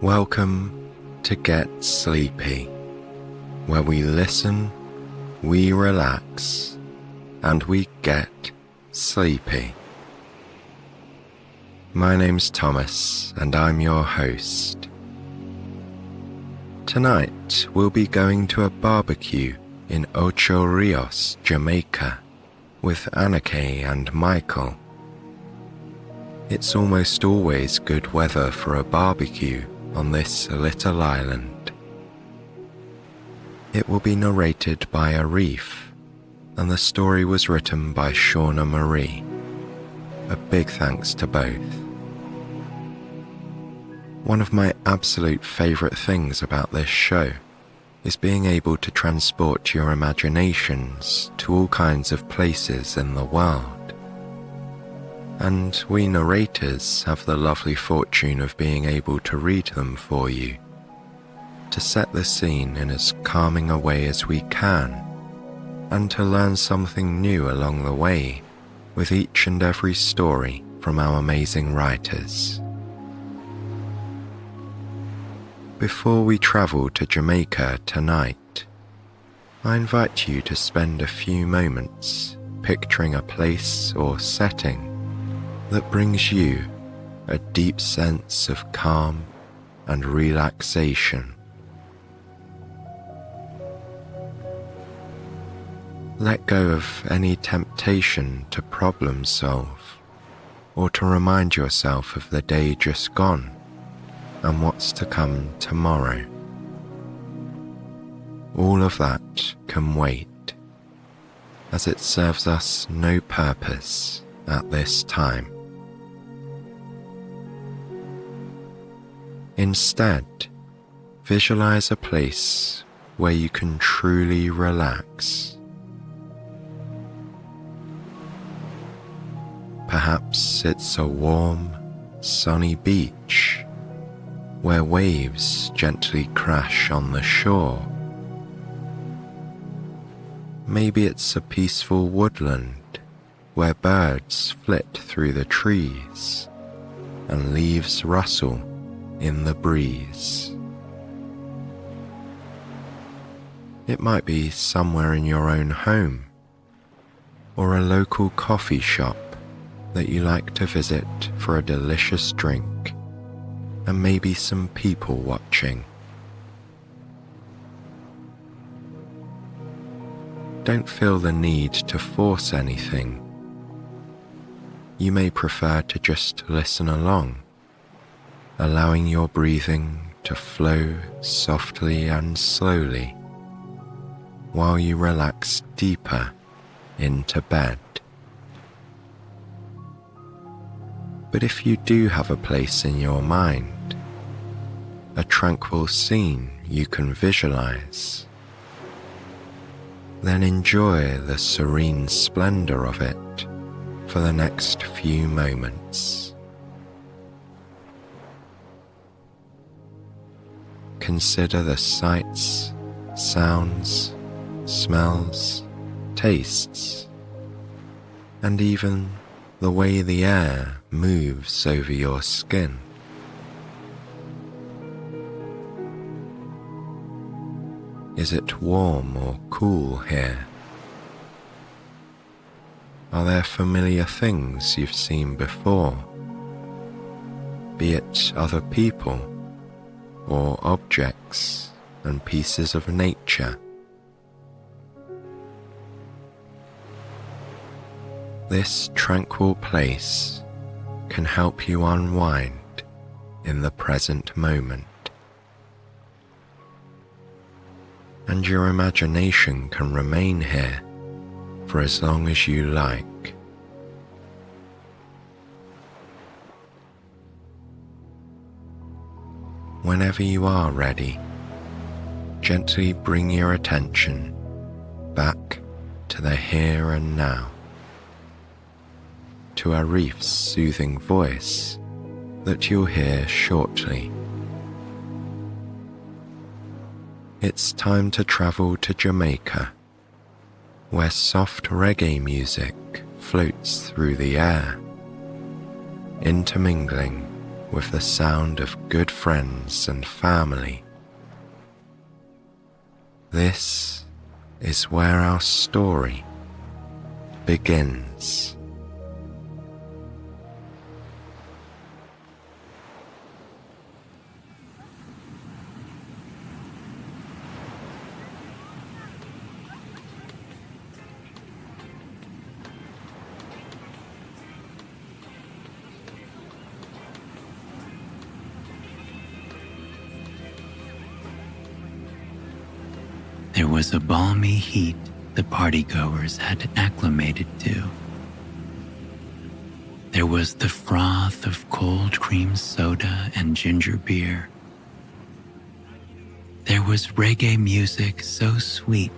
Welcome to Get Sleepy, where we listen, we relax, and we get sleepy. My name's Thomas, and I'm your host. Tonight, we'll be going to a barbecue in Ocho Rios, Jamaica, with Anake and Michael. It's almost always good weather for a barbecue on this little island. It will be narrated by Arif, and the story was written by Shauna Marie. A big thanks to both. One of my absolute favourite things about this show is being able to transport your imaginations to all kinds of places in the world. And we narrators have the lovely fortune of being able to read them for you, to set the scene in as calming a way as we can, and to learn something new along the way with each and every story from our amazing writers. Before we travel to Jamaica tonight, I invite you to spend a few moments picturing a place or setting that brings you a deep sense of calm and relaxation. Let go of any temptation to problem solve or to remind yourself of the day just gone and what's to come tomorrow. All of that can wait, as it serves us no purpose at this time. Instead, visualize a place where you can truly relax. Perhaps it's a warm, sunny beach where waves gently crash on the shore. Maybe it's a peaceful woodland where birds flit through the trees and leaves rustle in the breeze. It might be somewhere in your own home, or a local coffee shop that you like to visit for a delicious drink and maybe some people watching. Don't feel the need to force anything. You may prefer to just listen along, allowing your breathing to flow softly and slowly while you relax deeper into bed. But if you do have a place in your mind, a tranquil scene you can visualize, then enjoy the serene splendor of it for the next few moments. Consider the sights, sounds, smells, tastes, and even the way the air moves over your skin. Is it warm or cool here? Are there familiar things you've seen before, be it other people or objects and pieces of nature? This tranquil place can help you unwind in the present moment, and your imagination can remain here for as long as you like. Whenever you are ready, gently bring your attention back to the here and now, to Arif's soothing voice that you'll hear shortly. It's time to travel to Jamaica, where soft reggae music floats through the air, intermingling with the sound of good friends and family. This is where our story begins. There was a balmy heat the partygoers had acclimated to. There was the froth of cold cream soda and ginger beer. There was reggae music so sweet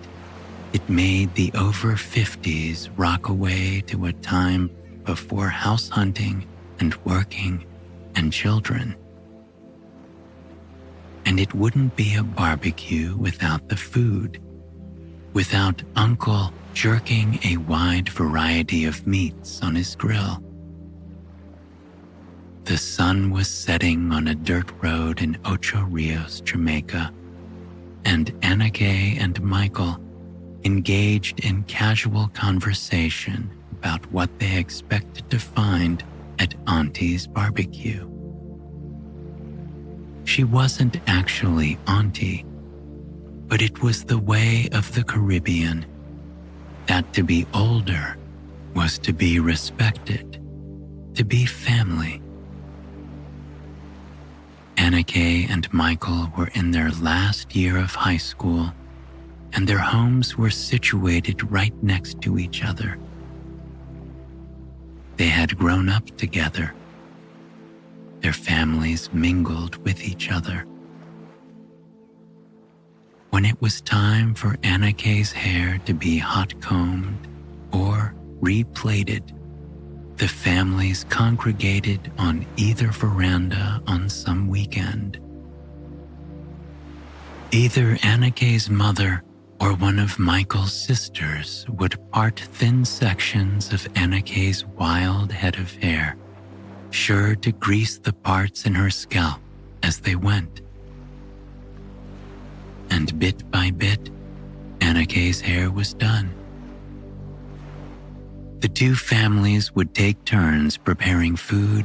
it made the over 50s rock away to a time before house hunting and working and children. And it wouldn't be a barbecue without the food, without Uncle jerking a wide variety of meats on his grill. The sun was setting on a dirt road in Ocho Rios, Jamaica, and Anake and Michael engaged in casual conversation about what they expected to find at Auntie's barbecue. She wasn't actually Auntie, but it was the way of the Caribbean that to be older was to be respected, to be family. Anake and Michael were in their last year of high school, and their homes were situated right next to each other. They had grown up together. Their families mingled with each other. When it was time for Anake's hair to be hot-combed or replaited, the families congregated on either veranda on some weekend. Either Anake's mother or one of Michael's sisters would part thin sections of Anake's wild head of hair, sure to grease the parts in her scalp as they went. And bit by bit, Anake's hair was done. The two families would take turns preparing food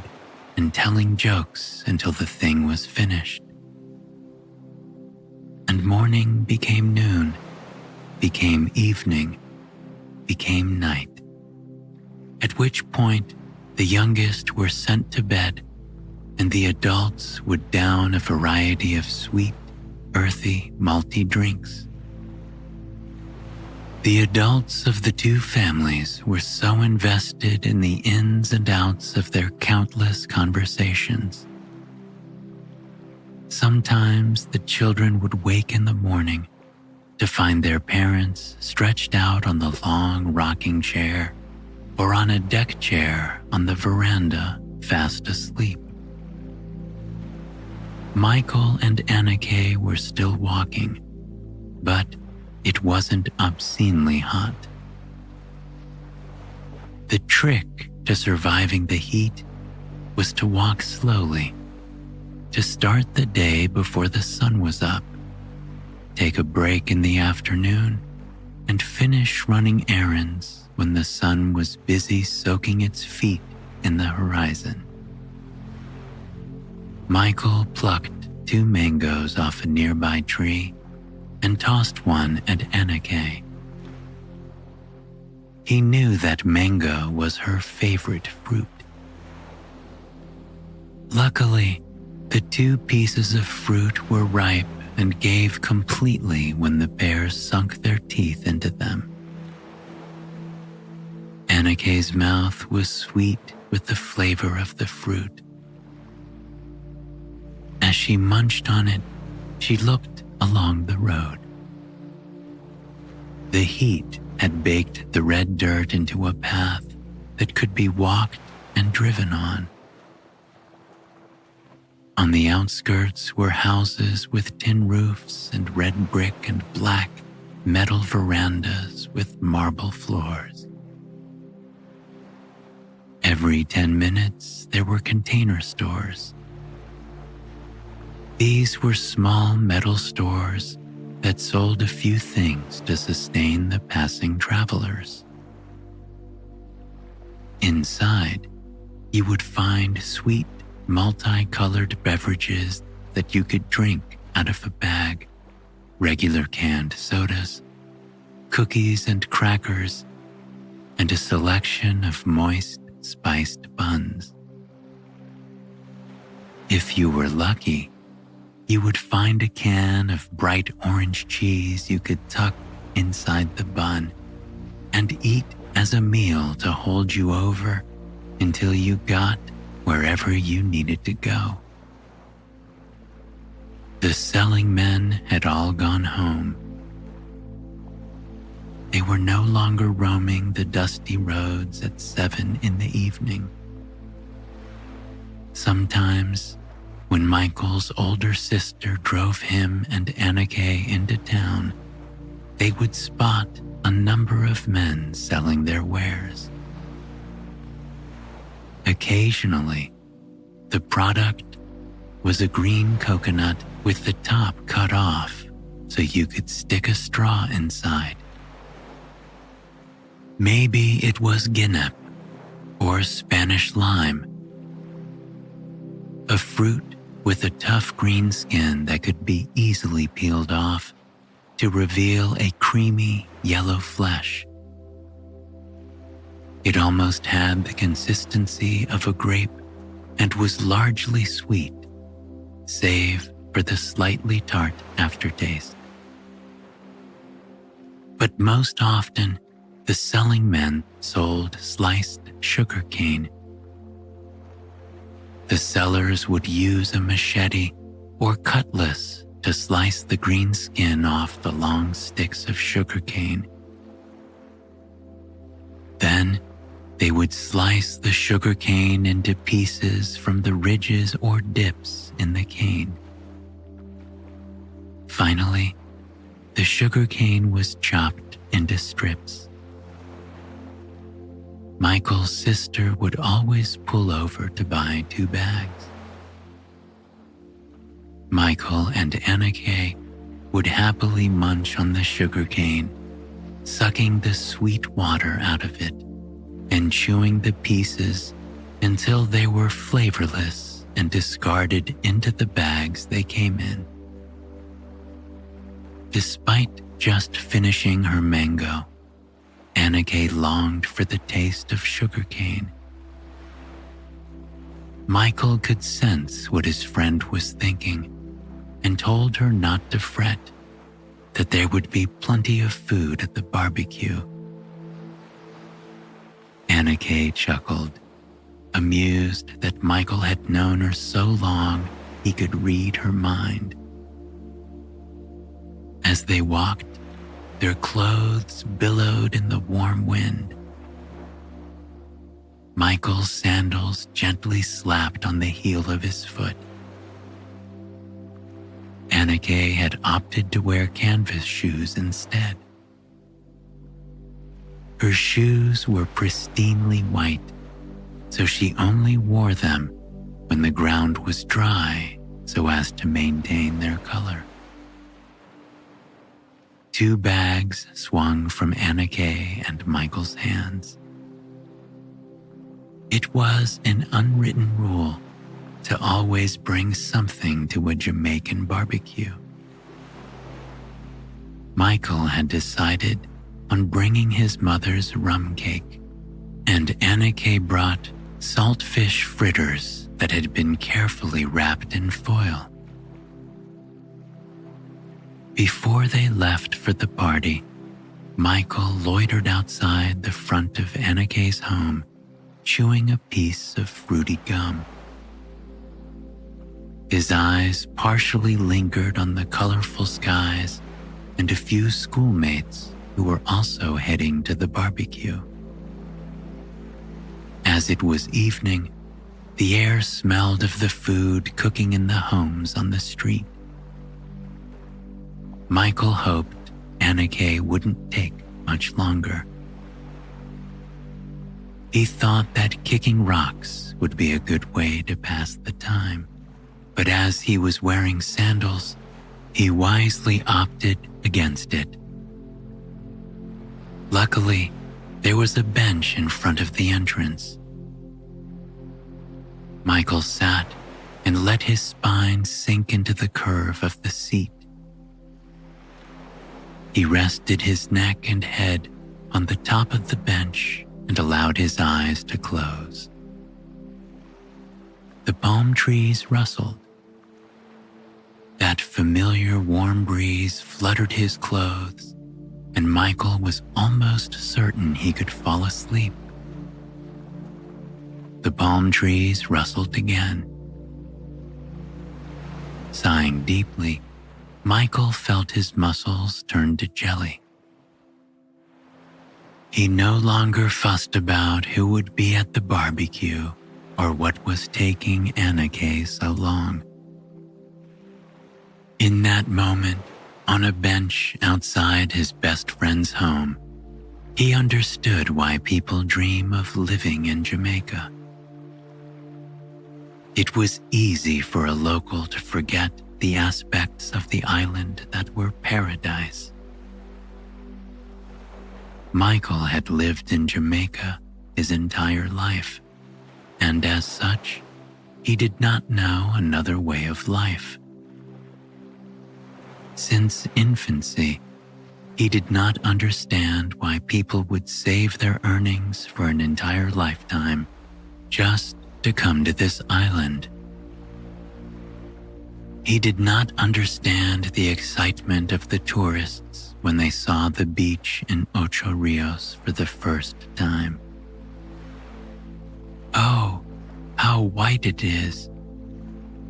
and telling jokes until the thing was finished. And morning became noon, became evening, became night, at which point the youngest were sent to bed, and the adults would down a variety of sweet, earthy, malty drinks. The adults of the two families were so invested in the ins and outs of their countless conversations. Sometimes the children would wake in the morning to find their parents stretched out on the long rocking chair or on a deck chair on the veranda, fast asleep. Michael and Anake were still walking, but it wasn't obscenely hot. The trick to surviving the heat was to walk slowly, to start the day before the sun was up, take a break in the afternoon, and finish running errands when the sun was busy soaking its feet in the horizon. Michael plucked 2 mangoes off a nearby tree and tossed one at Anake. He knew that mango was her favorite fruit. Luckily, the 2 pieces of fruit were ripe and gave completely when the bears sunk their teeth into them. Anake's mouth was sweet with the flavor of the fruit. As she munched on it, she looked along the road. The heat had baked the red dirt into a path that could be walked and driven on. On the outskirts were houses with tin roofs and red brick and black metal verandas with marble floors. Every 10 minutes, there were container stores These were small metal stores that sold a few things to sustain the passing travelers. Inside, you would find sweet, multicolored beverages that you could drink out of a bag, regular canned sodas, cookies and crackers, and a selection of moist, spiced buns. If you were lucky, you would find a can of bright orange cheese you could tuck inside the bun and eat as a meal to hold you over until you got wherever you needed to go. The selling men had all gone home. They were no longer roaming the dusty roads at 7 in the evening. Sometimes, when Michael's older sister drove him and Anneke into town, they would spot a number of men selling their wares. Occasionally, the product was a green coconut with the top cut off so you could stick a straw inside. Maybe it was guinep or Spanish lime, a fruit with a tough green skin that could be easily peeled off to reveal a creamy yellow flesh. It almost had the consistency of a grape and was largely sweet, save for the slightly tart aftertaste. But most often, the selling men sold sliced sugar cane. The sellers would use a machete or cutlass to slice the green skin off the long sticks of sugar cane. Then they would slice the sugar cane into pieces from the ridges or dips in the cane. Finally, the sugar cane was chopped into strips. Michael's sister would always pull over to buy 2 bags. Michael and Anneke would happily munch on the sugar cane, sucking the sweet water out of it and chewing the pieces until they were flavorless and discarded into the bags they came in. Despite just finishing her mango, Anneke longed for the taste of sugarcane. Michael could sense what his friend was thinking and told her not to fret, that there would be plenty of food at the barbecue. Anneke chuckled, amused that Michael had known her so long he could read her mind. As they walked, their clothes billowed in the warm wind. Michael's sandals gently slapped on the heel of his foot. Anneke had opted to wear canvas shoes instead. Her shoes were pristinely white, so she only wore them when the ground was dry so as to maintain their color. 2 bags swung from Anneke and Michael's hands. It was an unwritten rule to always bring something to a Jamaican barbecue. Michael had decided on bringing his mother's rum cake, and Anneke brought saltfish fritters that had been carefully wrapped in foil. Before they left for the party, Michael loitered outside the front of Anneke's home, chewing a piece of fruity gum. His eyes partially lingered on the colorful skies and a few schoolmates who were also heading to the barbecue. As it was evening, the air smelled of the food cooking in the homes on the street. Michael hoped Anneke wouldn't take much longer. He thought that kicking rocks would be a good way to pass the time. but as he was wearing sandals, he wisely opted against it. Luckily, there was a bench in front of the entrance. Michael sat and let his spine sink into the curve of the seat. He rested his neck and head on the top of the bench and allowed his eyes to close. The palm trees rustled. That familiar warm breeze fluttered his clothes, and Michael was almost certain he could fall asleep. The palm trees rustled again. Sighing deeply, Michael felt his muscles turn to jelly. He no longer fussed about who would be at the barbecue or what was taking Anna Kay so long. In that moment, on a bench outside his best friend's home, he understood why people dream of living in Jamaica. It was easy for a local to forget the aspects of the island that were paradise. Michael had lived in Jamaica his entire life, and as such, he did not know another way of life. Since infancy, he did not understand why people would save their earnings for an entire lifetime just to come to this island. He did not understand the excitement of the tourists when they saw the beach in Ocho Rios for the first time. "Oh, how white it is,"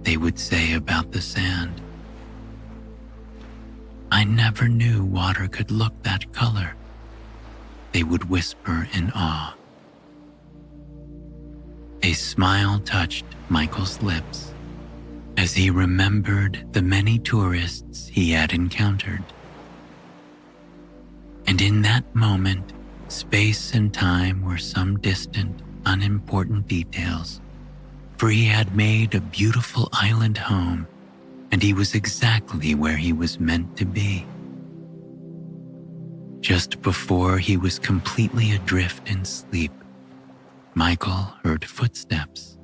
they would say about the sand. "I never knew water could look that color," they would whisper in awe. A smile touched Michael's lips as he remembered the many tourists he had encountered. And in that moment, space and time were some distant, unimportant details, for he had made a beautiful island home, and he was exactly where he was meant to be. Just before he was completely adrift in sleep, Michael heard footsteps.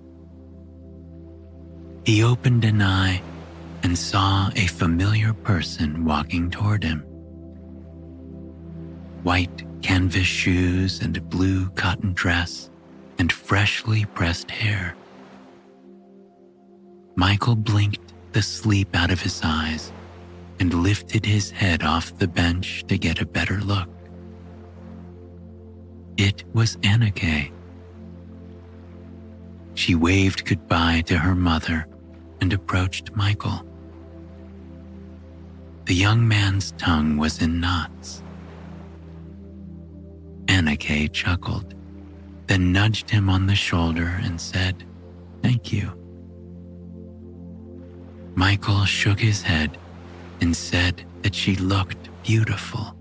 He opened an eye and saw a familiar person walking toward him. White canvas shoes and a blue cotton dress and freshly pressed hair. Michael blinked the sleep out of his eyes and lifted his head off the bench to get a better look. It was Anna Kay. She waved goodbye to her mother and approached Michael. The young man's tongue was in knots. Anna Kay chuckled, then nudged him on the shoulder and said, "Thank you." Michael shook his head and said that she looked beautiful.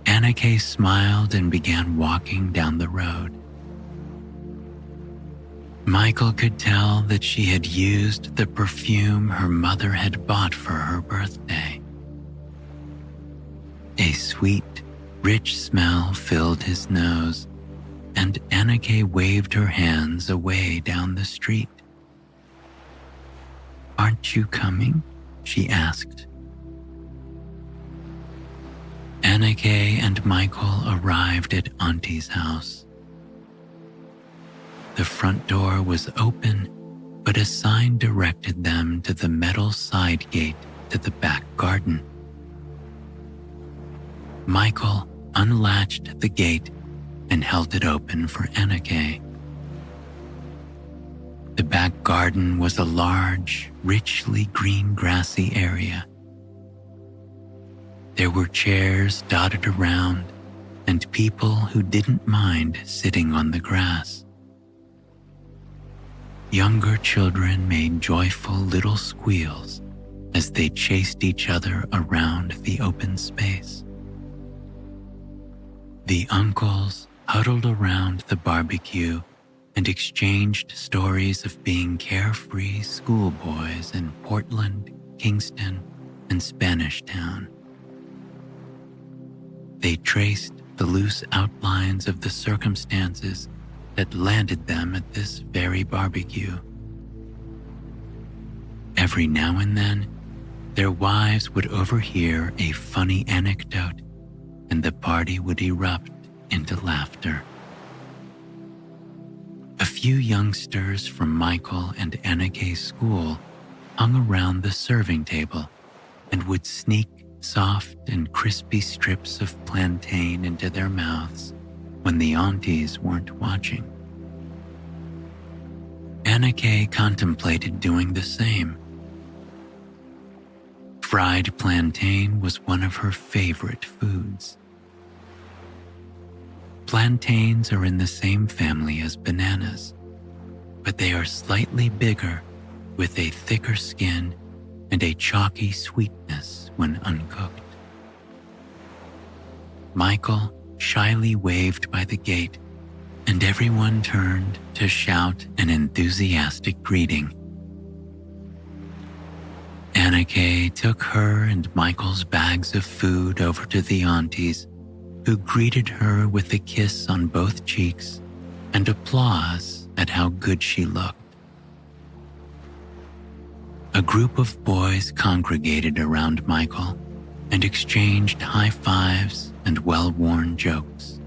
Anna Kay smiled and began walking down the road. Michael could tell that she had used the perfume her mother had bought for her birthday. A sweet, rich smell filled his nose, and Anna Kay waved her hands away down the street. "Aren't you coming?" she asked. Anna Kay and Michael arrived at Auntie's house. The front door was open, but a sign directed them to the metal side gate to the back garden. Michael unlatched the gate and held it open for Anna Kay. The back garden was a large, richly green grassy area. There were chairs dotted around and people who didn't mind sitting on the grass. Younger children made joyful little squeals as they chased each other around the open space. The uncles huddled around the barbecue and exchanged stories of being carefree schoolboys in Portland, Kingston, and Spanish Town. They traced the loose outlines of the circumstances that landed them at this very barbecue. Every now and then, their wives would overhear a funny anecdote, and the party would erupt into laughter. A few youngsters from Michael and Anna Kay's school hung around the serving table and would sneak soft and crispy strips of plantain into their mouths when the aunties weren't watching. Anna Kay contemplated doing the same. Fried plantain was one of her favorite foods. Plantains are in the same family as bananas, but they are slightly bigger with a thicker skin and a chalky sweetness when uncooked. Michael shyly waved by the gate, and everyone turned to shout an enthusiastic greeting. Anna Kay took her and Michael's bags of food over to the aunties, who greeted her with a kiss on both cheeks and applause at how good she looked. A group of boys congregated around Michael and exchanged high fives and well-worn jokes.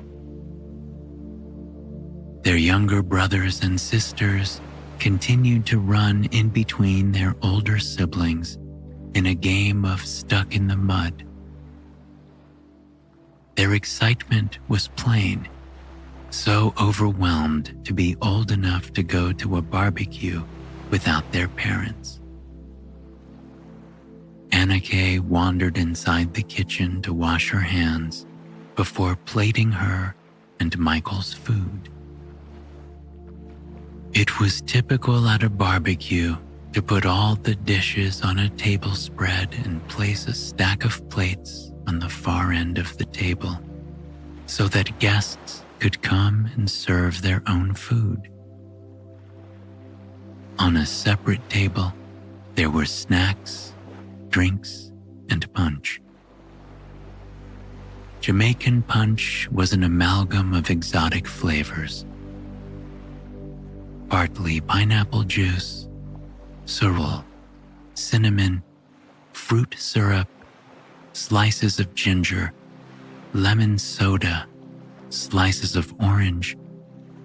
Their younger brothers and sisters continued to run in between their older siblings in a game of stuck in the mud. Their excitement was plain, so overwhelmed to be old enough to go to a barbecue without their parents. Anna Kay wandered inside the kitchen to wash her hands before plating her and Michael's food. It was typical at a barbecue to put all the dishes on a table spread and place a stack of plates on the far end of the table so that guests could come and serve their own food. On a separate table, there were snacks, drinks, and punch. Jamaican punch was an amalgam of exotic flavors. Partly pineapple juice, sorrel, cinnamon, fruit syrup, slices of ginger, lemon soda, slices of orange,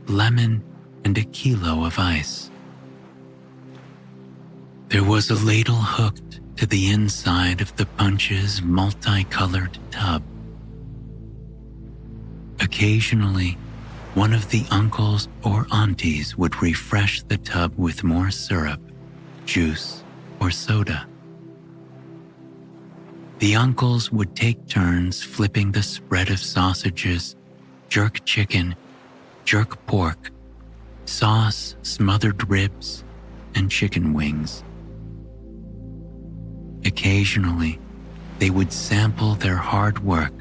lemon, and a kilo of ice. There was a ladle hooked to the inside of the punch's multicolored tub. Occasionally, one of the uncles or aunties would refresh the tub with more syrup, juice, or soda. The uncles would take turns flipping the spread of sausages, jerk chicken, jerk pork, sauce, smothered ribs, and chicken wings. Occasionally, they would sample their hard work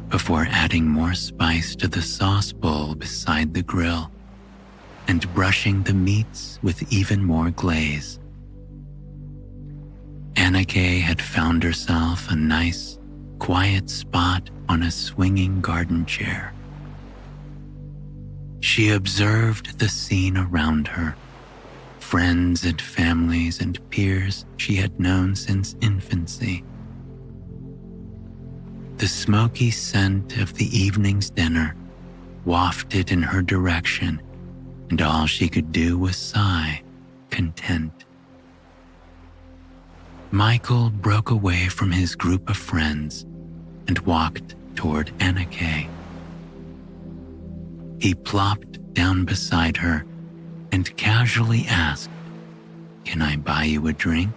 before adding more spice to the sauce bowl beside the grill and brushing the meats with even more glaze. Anna Kay had found herself a nice, quiet spot on a swinging garden chair. She observed the scene around her, friends and families and peers she had known since infancy. The smoky scent of the evening's dinner wafted in her direction, and all she could do was sigh, content. Michael broke away from his group of friends and walked toward Anna Kay. He plopped down beside her and casually asked, "Can I buy you a drink?"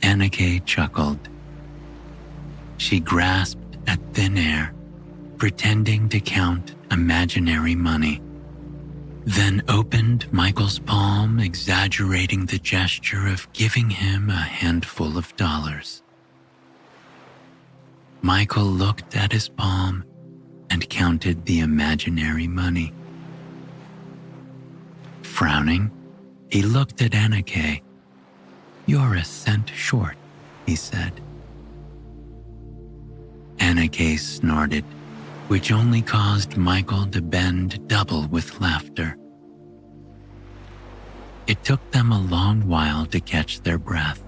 Anna Kay chuckled. She grasped at thin air, pretending to count imaginary money, then opened Michael's palm, exaggerating the gesture of giving him a handful of dollars. Michael looked at his palm and counted the imaginary money. Frowning, he looked at Anake. "You're a cent short," he said. Anake snorted, which only caused Michael to bend double with laughter. It took them a long while to catch their breath.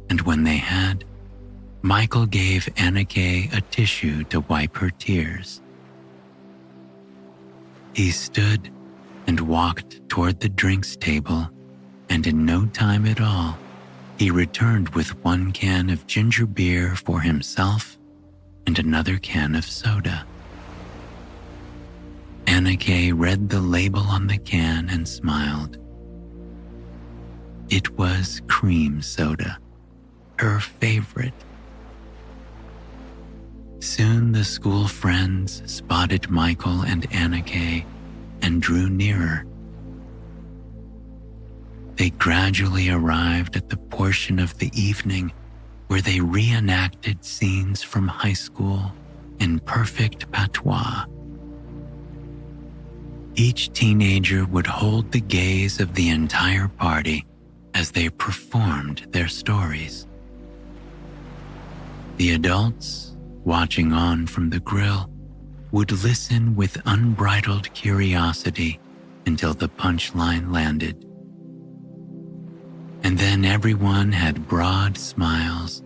And when they had, Michael gave Anake a tissue to wipe her tears. He stood and walked toward the drinks table, and in no time at all, he returned with 1 can of ginger beer for himself and another can of soda. Anake read the label on the can and smiled. It was cream soda, her favorite. Soon the school friends spotted Michael and Anake and drew nearer. They gradually arrived at the portion of the evening where they reenacted scenes from high school in perfect patois. Each teenager would hold the gaze of the entire party as they performed their stories. The adults, watching on from the grill, would listen with unbridled curiosity until the punchline landed. And then everyone had broad smiles,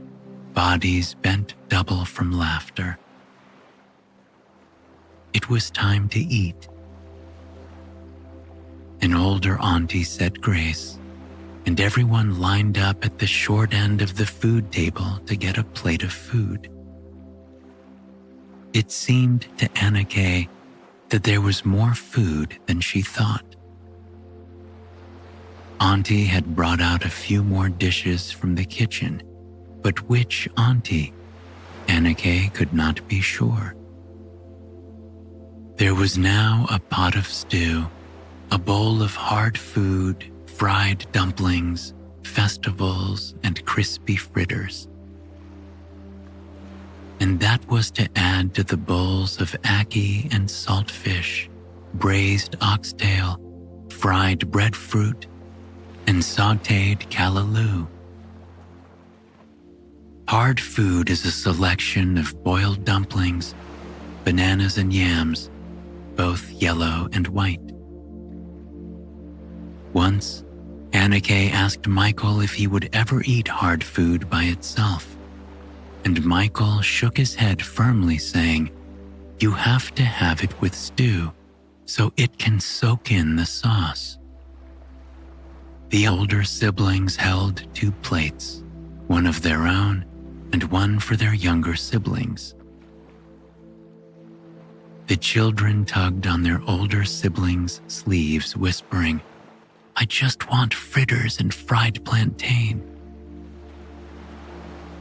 bodies bent double from laughter. It was time to eat. An older auntie said grace, and everyone lined up at the short end of the food table to get a plate of food. It seemed to Anake that there was more food than she thought. Auntie had brought out a few more dishes from the kitchen, but which auntie? Anake could not be sure. There was now a pot of stew, a bowl of hard food, fried dumplings, festivals, and crispy fritters. And that was to add to the bowls of ackee and salt fish, braised oxtail, fried breadfruit, and sautéed callaloo. Hard food is a selection of boiled dumplings, bananas and yams, both yellow and white. Once, Anake asked Michael if he would ever eat hard food by itself, and Michael shook his head firmly, saying, "You have to have it with stew, so it can soak in the sauce." The older siblings held 2 plates, one of their own and one for their younger siblings. The children tugged on their older siblings' sleeves, whispering, "I just want fritters and fried plantain."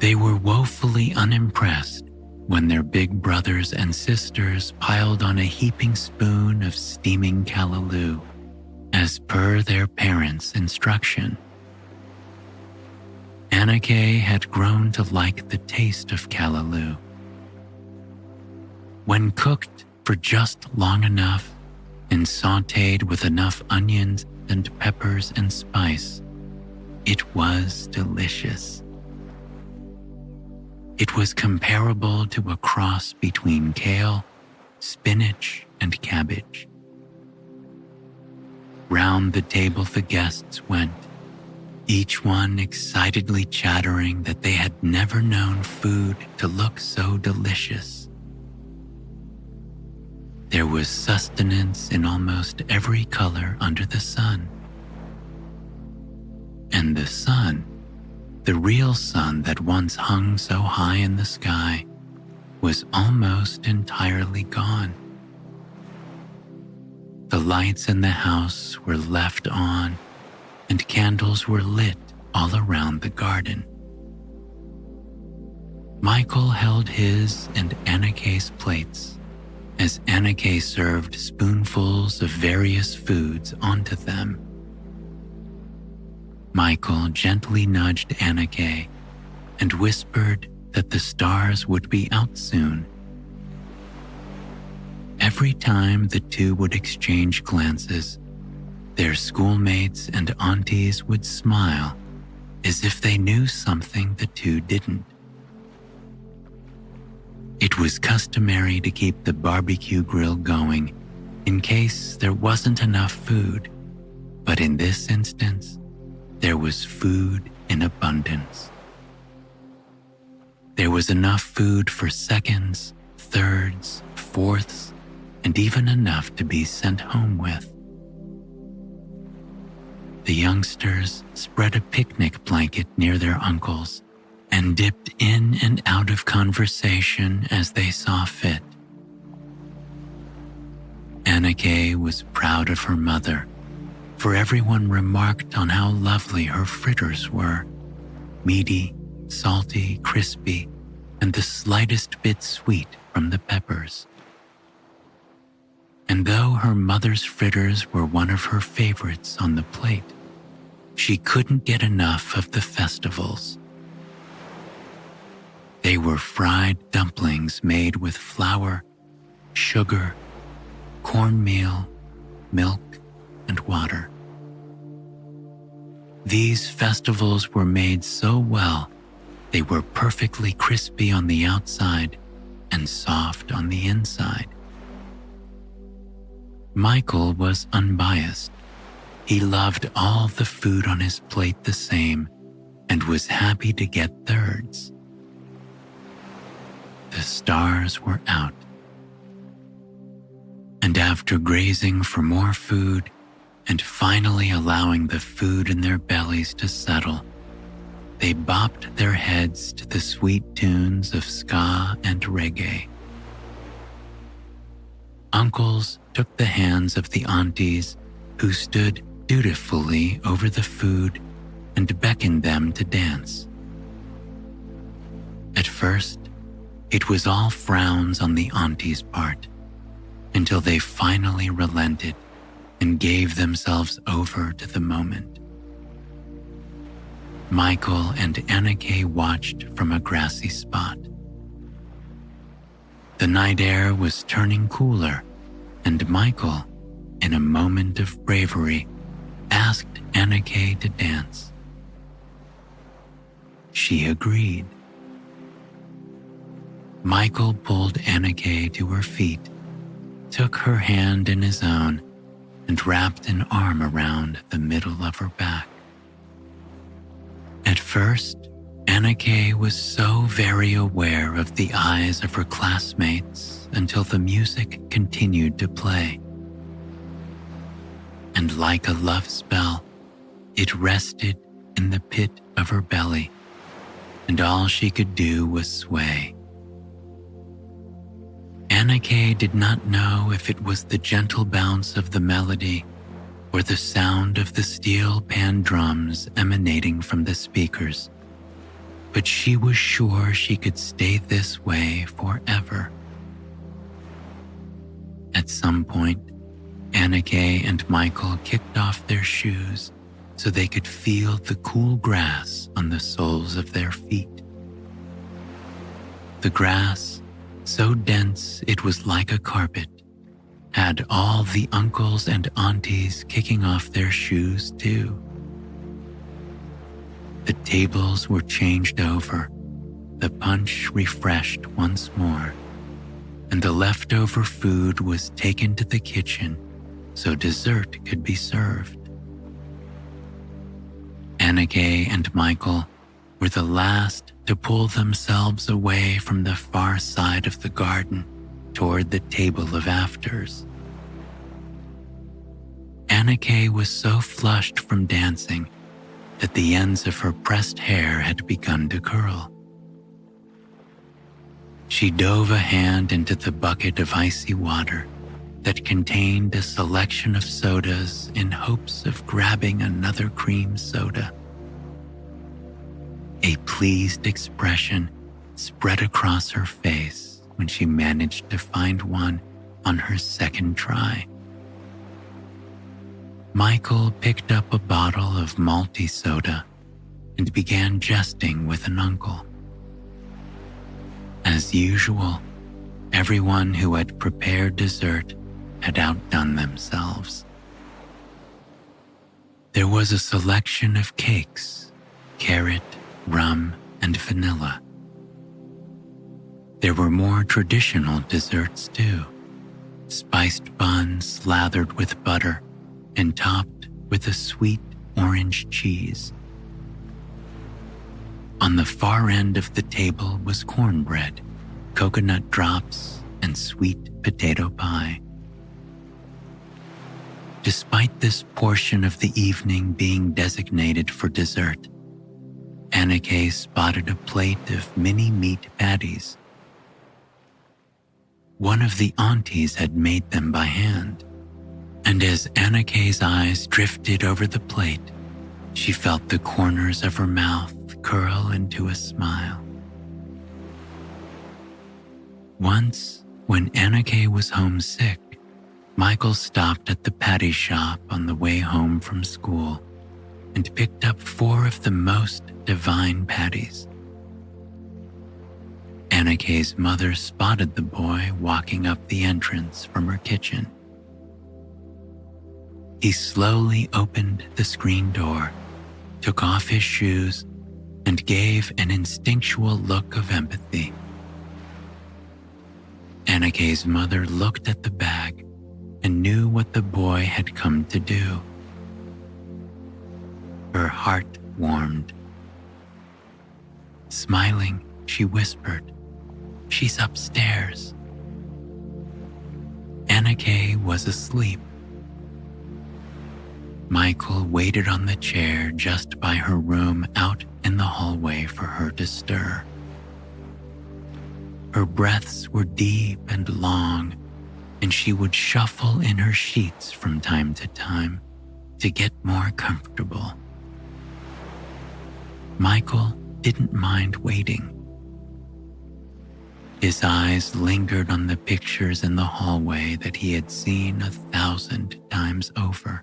They were woefully unimpressed when their big brothers and sisters piled on a heaping spoon of steaming callaloo, as per their parents' instruction. Anake had grown to like the taste of callaloo. When cooked for just long enough and sautéed with enough onions and peppers and spice, it was delicious. It was comparable to a cross between kale, spinach, and cabbage. Round the table the guests went, each one excitedly chattering that they had never known food to look so delicious. There was sustenance in almost every color under the sun. And the sun, the real sun that once hung so high in the sky, was almost entirely gone. The lights in the house were left on, and candles were lit all around the garden. Michael held his and Anake's plates as Anake served spoonfuls of various foods onto them. Michael gently nudged Anake and whispered that the stars would be out soon. every time the two would exchange glances, their schoolmates and aunties would smile as if they knew something the two didn't. It was customary to keep the barbecue grill going in case there wasn't enough food, but in this instance, there was food in abundance. There was enough food for seconds, thirds, fourths, and even enough to be sent home with. The youngsters spread a picnic blanket near their uncles and dipped in and out of conversation as they saw fit. Anna Kay was proud of her mother, for everyone remarked on how lovely her fritters were, meaty, salty, crispy, and the slightest bit sweet from the peppers. And though her mother's fritters were one of her favorites on the plate, she couldn't get enough of the festivals. They were fried dumplings made with flour, sugar, cornmeal, milk, and water. These festivals were made so well, they were perfectly crispy on the outside and soft on the inside. Michael was unbiased. He loved all the food on his plate the same and was happy to get thirds. The stars were out. And after grazing for more food and finally allowing the food in their bellies to settle, they bopped their heads to the sweet tunes of ska and reggae. Uncles took the hands of the aunties who stood dutifully over the food and beckoned them to dance. At first, it was all frowns on the aunties' part, until they finally relented and gave themselves over to the moment. Michael and Anna Kay watched from a grassy spot. The night air was turning cooler, and Michael, in a moment of bravery, asked Anna Kay to dance. She agreed. Michael pulled Anna Kay to her feet, took her hand in his own, and wrapped an arm around the middle of her back. At first, Anna Kay was so very aware of the eyes of her classmates until the music continued to play. And like a love spell, it rested in the pit of her belly, and all she could do was sway. Anna Kay did not know if it was the gentle bounce of the melody or the sound of the steel pan drums emanating from the speakers, but she was sure she could stay this way forever. At some point, Anna Kay and Michael kicked off their shoes so they could feel the cool grass on the soles of their feet. The grass, so dense it was like a carpet, had all the uncles and aunties kicking off their shoes too. The tables were changed over, the punch refreshed once more, and the leftover food was taken to the kitchen so dessert could be served. Anna Kay and Michael were the last to pull themselves away from the far side of the garden toward the table of afters. Anna Kay was so flushed from dancing that the ends of her pressed hair had begun to curl. She dove a hand into the bucket of icy water that contained a selection of sodas in hopes of grabbing another cream soda. A pleased expression spread across her face when she managed to find one on her second try. Michael picked up a bottle of malty soda and began jesting with an uncle. As usual, everyone who had prepared dessert had outdone themselves. There was a selection of cakes, carrot, rum, and vanilla. There were more traditional desserts too, spiced buns slathered with butter and topped with a sweet orange cheese. On the far end of the table was cornbread, coconut drops, and sweet potato pie. Despite this portion of the evening being designated for dessert, Anna spotted a plate of mini meat patties. One of the aunties had made them by hand, and as Anna's eyes drifted over the plate, she felt the corners of her mouth curl into a smile. Once, when Anna was homesick, Michael stopped at the patty shop on the way home from school and picked up 4 of the most divine patties. Anna's mother spotted the boy walking up the entrance from her kitchen. He slowly opened the screen door, took off his shoes, and gave an instinctual look of empathy. Anna's mother looked at the bag and knew what the boy had come to do. Her heart warmed. Smiling, she whispered, "She's upstairs." Anna was asleep. Michael waited on the chair just by her room out in the hallway for her to stir. Her breaths were deep and long, and she would shuffle in her sheets from time to time to get more comfortable. Michael didn't mind waiting. His eyes lingered on the pictures in the hallway that he had seen 1,000 times over.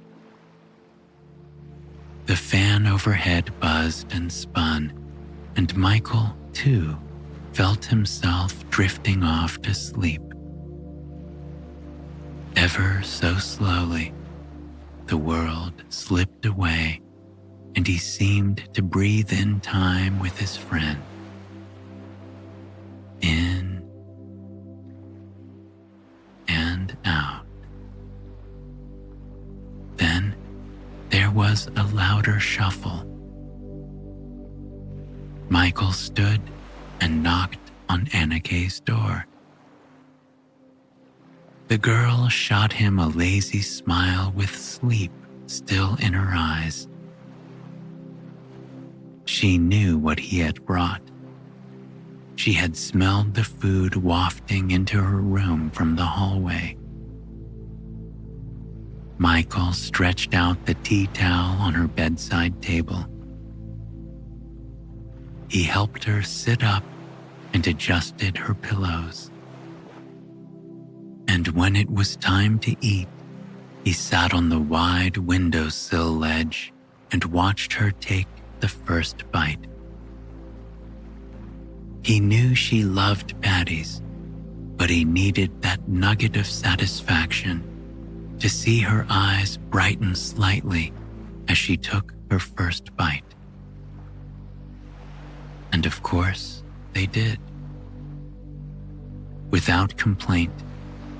The fan overhead buzzed and spun, and Michael, too, felt himself drifting off to sleep. Ever so slowly, the world slipped away, and he seemed to breathe in time with his friend. In and out. Then there was a louder shuffle. Michael stood and knocked on Anna's door. The girl shot him a lazy smile with sleep still in her eyes. She knew what he had brought. She had smelled the food wafting into her room from the hallway. Michael stretched out the tea towel on her bedside table. He helped her sit up and adjusted her pillows. And when it was time to eat, he sat on the wide windowsill ledge and watched her take the first bite. He knew she loved patties, but he needed that nugget of satisfaction to see her eyes brighten slightly as she took her first bite. And of course, they did. Without complaint,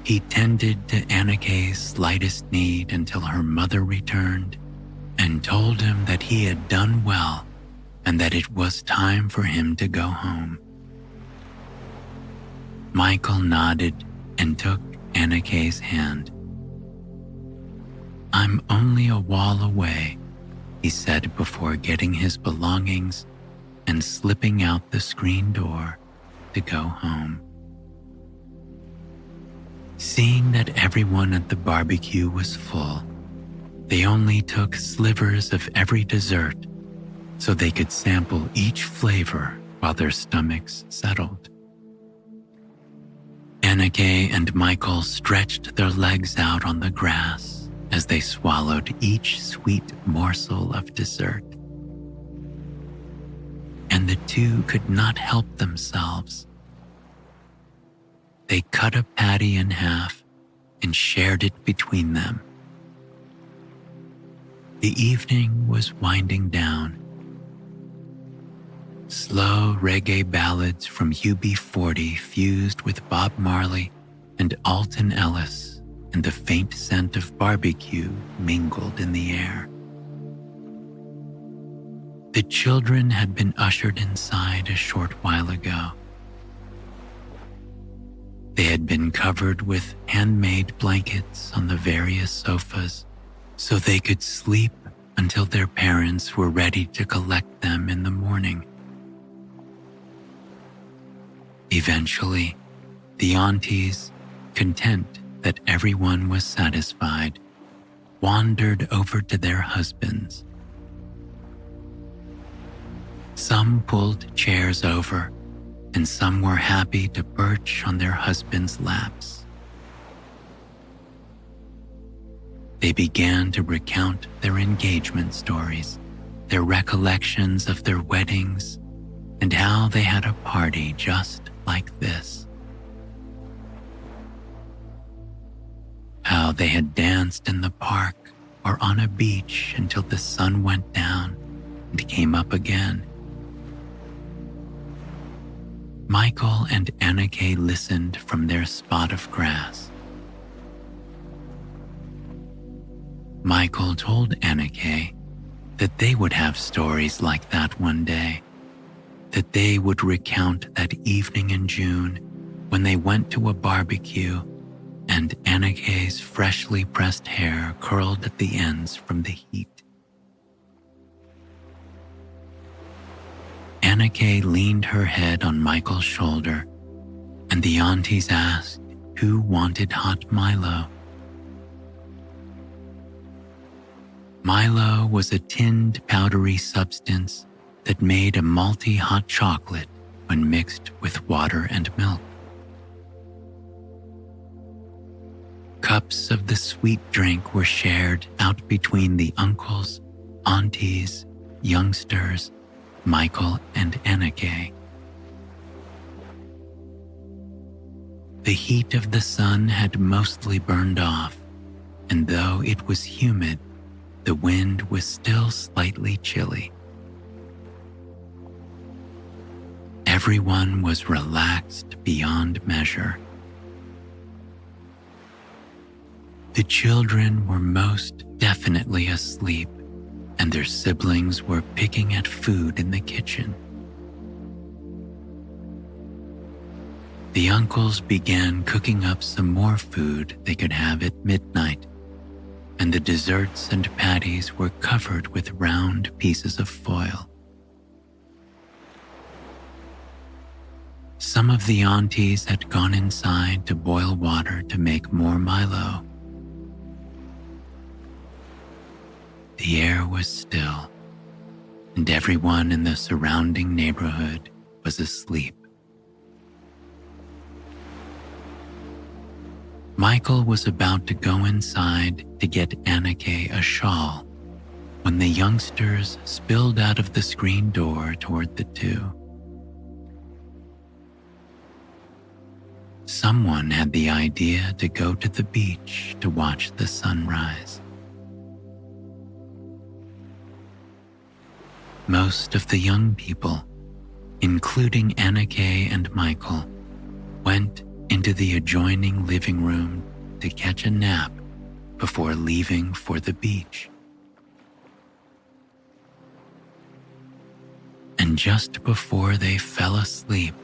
he tended to Anna's slightest need until her mother returned and told him that he had done well and that it was time for him to go home. Michael nodded and took Anna's hand. "I'm only a wall away," he said before getting his belongings and slipping out the screen door to go home. Seeing that everyone at the barbecue was full, they only took slivers of every dessert so they could sample each flavor while their stomachs settled. Anna and Michael stretched their legs out on the grass as they swallowed each sweet morsel of dessert. And the two could not help themselves. They cut a patty in half and shared it between them. The evening was winding down. Slow reggae ballads from UB40 fused with Bob Marley and Alton Ellis, and the faint scent of barbecue mingled in the air. The children had been ushered inside a short while ago. They had been covered with handmade blankets on the various sofas so they could sleep until their parents were ready to collect them in the morning. Eventually, the aunties, content that everyone was satisfied, wandered over to their husbands. Some pulled chairs over, and some were happy to perch on their husbands' laps. They began to recount their engagement stories, their recollections of their weddings, and how they had a party just like this. How they had danced in the park or on a beach until the sun went down and came up again. Michael and Anna Kay listened from their spot of grass. Michael told Anna Kay that they would have stories like that one day, that they would recount that evening in June when they went to a barbecue and Anna Kay's freshly pressed hair curled at the ends from the heat. Anna Kay leaned her head on Michael's shoulder, and the aunties asked who wanted hot Milo. Milo was a tinned powdery substance that made a malty hot chocolate when mixed with water and milk. Cups of the sweet drink were shared out between the uncles, aunties, youngsters, Michael and Anna Kay. The heat of the sun had mostly burned off, and though it was humid, the wind was still slightly chilly. Everyone was relaxed beyond measure. The children were most definitely asleep, and their siblings were picking at food in the kitchen. The uncles began cooking up some more food they could have at midnight, and the desserts and patties were covered with round pieces of foil. Some of the aunties had gone inside to boil water to make more Milo. The air was still, and everyone in the surrounding neighborhood was asleep. Michael was about to go inside to get Anna Kay a shawl when the youngsters spilled out of the screen door toward the two. Someone had the idea to go to the beach to watch the sunrise. Most of the young people, including Anna Kay and Michael, went into the adjoining living room to catch a nap before leaving for the beach. And just before they fell asleep,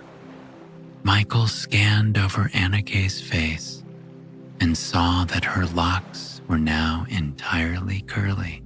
Michael scanned over Anna Kay's face and saw that her locks were now entirely curly.